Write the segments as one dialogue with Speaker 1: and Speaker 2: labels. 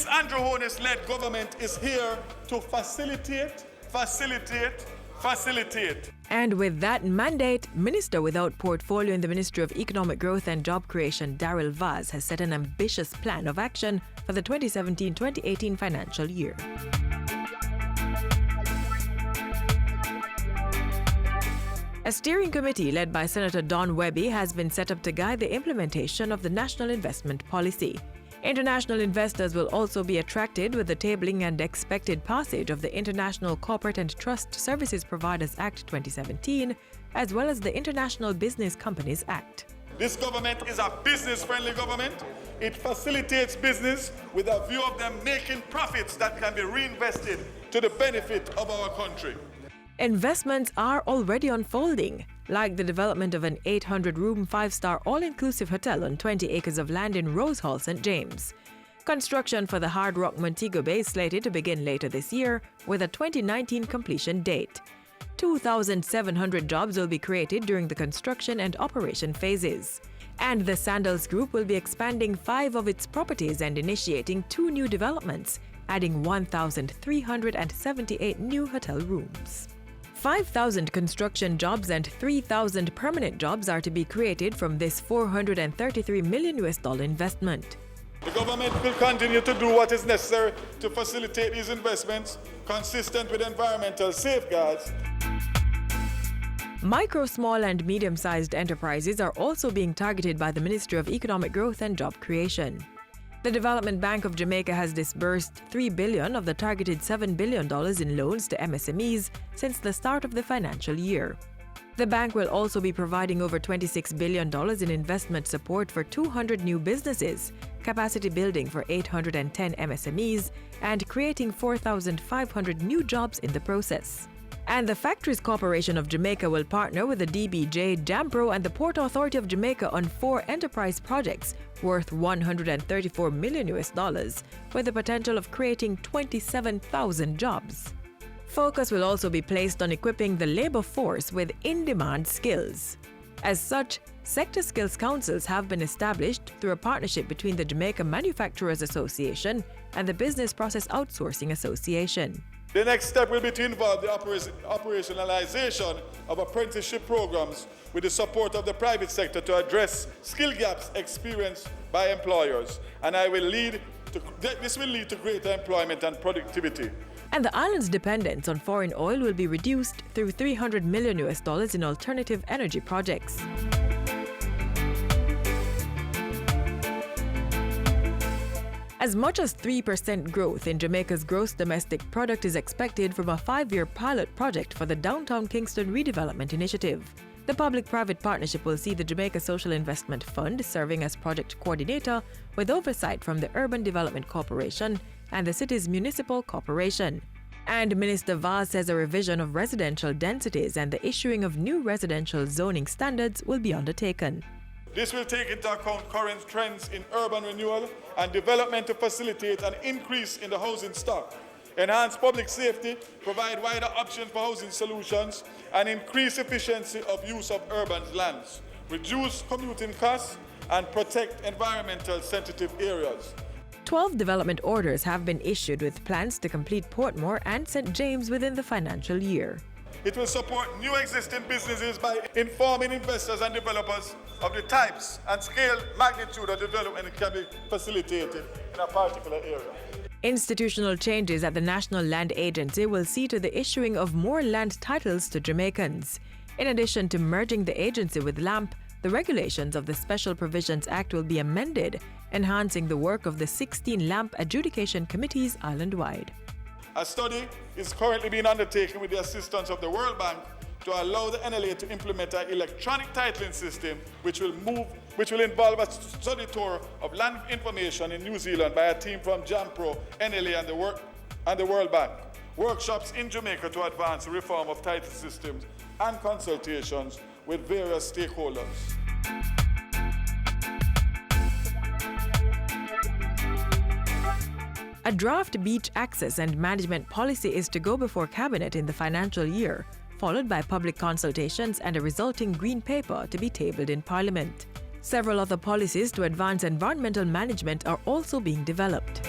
Speaker 1: This Andrew Holness-led government is here to facilitate.
Speaker 2: And with that mandate, Minister without portfolio in the Ministry of Economic Growth and Job Creation, Daryl Vaz, has set an ambitious plan of action for the 2017-2018 financial year. A steering committee led by Senator Don Webby has been set up to guide the implementation of the National Investment Policy. International investors will also be attracted with the tabling and expected passage of the International Corporate and Trust Services Providers Act 2017, as well as the International Business Companies Act.
Speaker 1: This government is a business-friendly government. It facilitates business with a view of them making profits that can be reinvested to the benefit of our country.
Speaker 2: Investments are already unfolding, like the development of an 800-room 5-star all-inclusive hotel on 20 acres of land in Rose Hall, St. James. Construction for the Hard Rock Montego Bay is slated to begin later this year with a 2019 completion date. 2,700 jobs will be created during the construction and operation phases. And the Sandals Group will be expanding 5 of its properties and initiating 2 new developments, adding 1,378 new hotel rooms. 5,000 construction jobs and 3,000 permanent jobs are to be created from this $433 million investment.
Speaker 1: The government will continue to do what is necessary to facilitate these investments, consistent with environmental safeguards.
Speaker 2: Micro, small and medium-sized enterprises are also being targeted by the Ministry of Economic Growth and Job Creation. The Development Bank of Jamaica has disbursed $3 billion of the targeted $7 billion in loans to MSMEs since the start of the financial year. The bank will also be providing over $26 billion in investment support for 200 new businesses, capacity building for 810 MSMEs, and creating 4,500 new jobs in the process. And the Factories Corporation of Jamaica will partner with the DBJ, Jampro, and the Port Authority of Jamaica on 4 enterprise projects worth $134 million, with the potential of creating 27,000 jobs. Focus will also be placed on equipping the labor force with in-demand skills. As such, sector skills councils have been established through a partnership between the Jamaica Manufacturers Association and the Business Process Outsourcing Association.
Speaker 1: The next step will be to involve the operationalization of apprenticeship programs with the support of the private sector to address skill gaps experienced by employers. And this will lead to greater employment and productivity.
Speaker 2: And the island's dependence on foreign oil will be reduced through $300 million in alternative energy projects. As much as 3% growth in Jamaica's gross domestic product is expected from a 5-year pilot project for the Downtown Kingston Redevelopment Initiative. The public-private partnership will see the Jamaica Social Investment Fund serving as project coordinator with oversight from the Urban Development Corporation and the city's municipal corporation. And Minister Vaz says a revision of residential densities and the issuing of new residential zoning standards will be undertaken.
Speaker 1: This will take into account current trends in urban renewal and development to facilitate an increase in the housing stock, enhance public safety, provide wider options for housing solutions, and increase efficiency of use of urban lands, reduce commuting costs, and protect environmental sensitive areas.
Speaker 2: 12 development orders have been issued with plans to complete Portmore and St. James within the financial year.
Speaker 1: It will support new existing businesses by informing investors and developers of the types and scale magnitude of development that can be facilitated in a particular area.
Speaker 2: Institutional changes at the National Land Agency will see to the issuing of more land titles to Jamaicans. In addition to merging the agency with LAMP, the regulations of the Special Provisions Act will be amended, enhancing the work of the 16 LAMP adjudication committees island-wide.
Speaker 1: A study is currently being undertaken with the assistance of the World Bank to allow the NLA to implement an electronic titling system which will involve a study tour of land information in New Zealand by a team from Jampro, NLA and the World Bank. Workshops in Jamaica to advance the reform of title systems and consultations with various stakeholders.
Speaker 2: A draft beach access and management policy is to go before Cabinet in the financial year, followed by public consultations and a resulting green paper to be tabled in Parliament. Several other policies to advance environmental management are also being developed.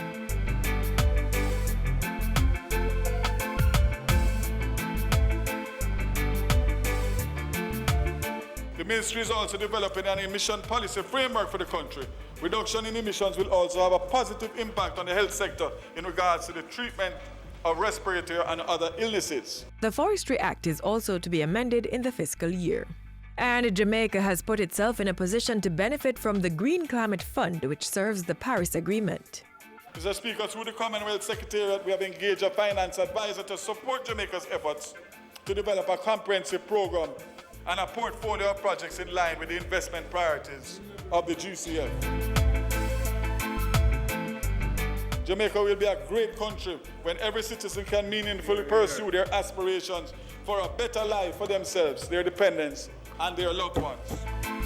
Speaker 1: The ministry is also developing an emission policy framework for the country. Reduction in emissions will also have a positive impact on the health sector in regards to the treatment of respiratory and other illnesses.
Speaker 2: The Forestry Act is also to be amended in the fiscal year. And Jamaica has put itself in a position to benefit from the Green Climate Fund, which serves the Paris Agreement.
Speaker 1: Mr. Speaker, through the Commonwealth Secretariat, we have engaged a finance advisor to support Jamaica's efforts to develop a comprehensive program and a portfolio of projects in line with the investment priorities of the GCF. Jamaica will be a great country when every citizen can meaningfully pursue their aspirations for a better life for themselves, their dependents, and their loved ones.